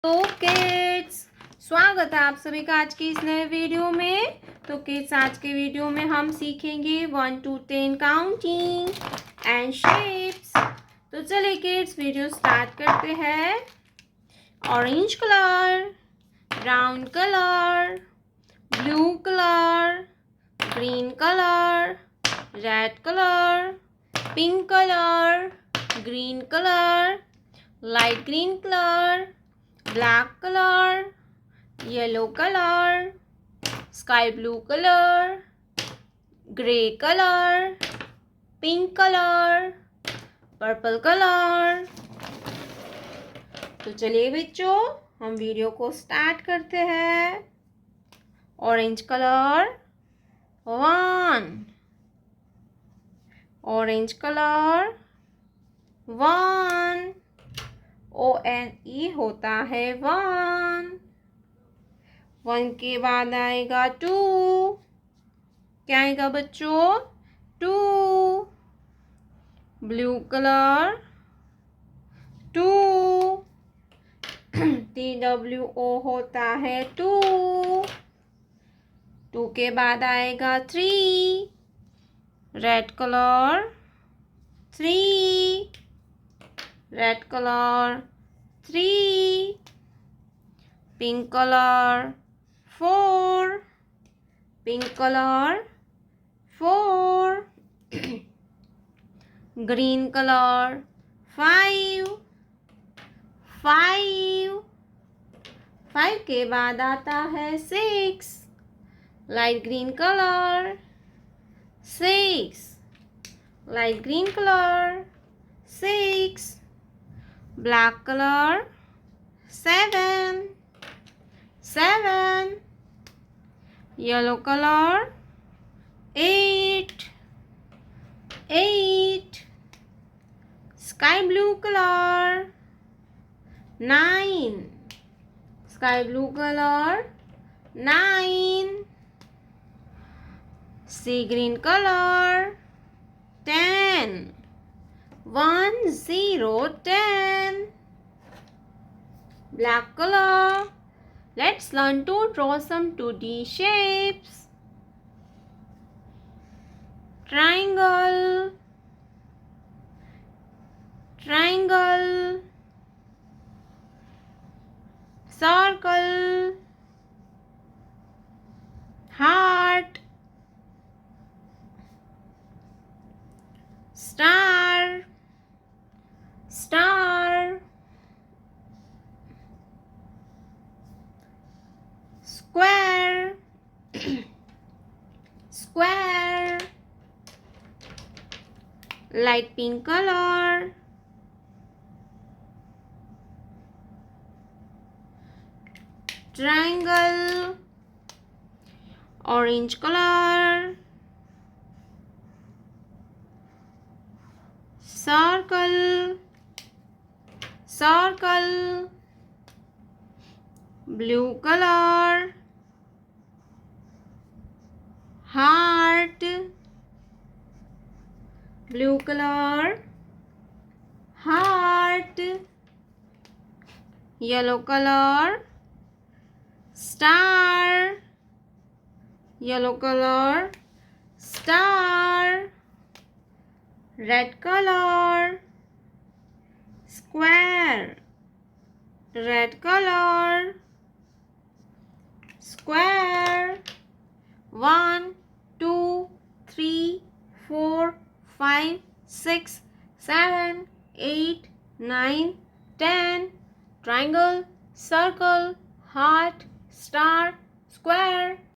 तो किड्स, स्वागत है आप सभी का आज की इस नए वीडियो में। तो किड्स, आज के वीडियो में हम सीखेंगे 1 to 10 काउंटिंग एंड शेप्स। तो चलिए किड्स, वीडियो स्टार्ट करते हैं। Orange colour, brown colour, blue colour, green colour, red colour, pink colour, green colour, light green colour, black color, yellow color, sky blue color, gray color, pink color, purple color। तो चलिए बच्चों, हम video को start करते हैं। Orange colour 1, orange colour 1, ONE होता है 1। 1 के बाद आएगा 2। क्या आएगा बच्चों? 2। ब्लू कलर 2, TWO होता है 2। 2 के बाद आएगा 3। Red colour 3, red colour 3, pink colour 4, pink colour 4, green colour 5, 5 के बाद आता है 6, light green colour 6, light green colour 6, black color 7, 7, yellow color 8, 8, sky blue color 9, sky blue color 9, sea green color 10, 1 0 10, black color. Let's learn to draw some 2D shapes. Triangle, triangle, circle, heart, star, star, square, square, light pink color, triangle, orange color, circle, circle, blue color, heart, blue color, heart, yellow color, star, yellow color, star, red color, square, red color, square, 1 2 3 4 5 6 7 8 9 10, triangle, circle, heart, star, square.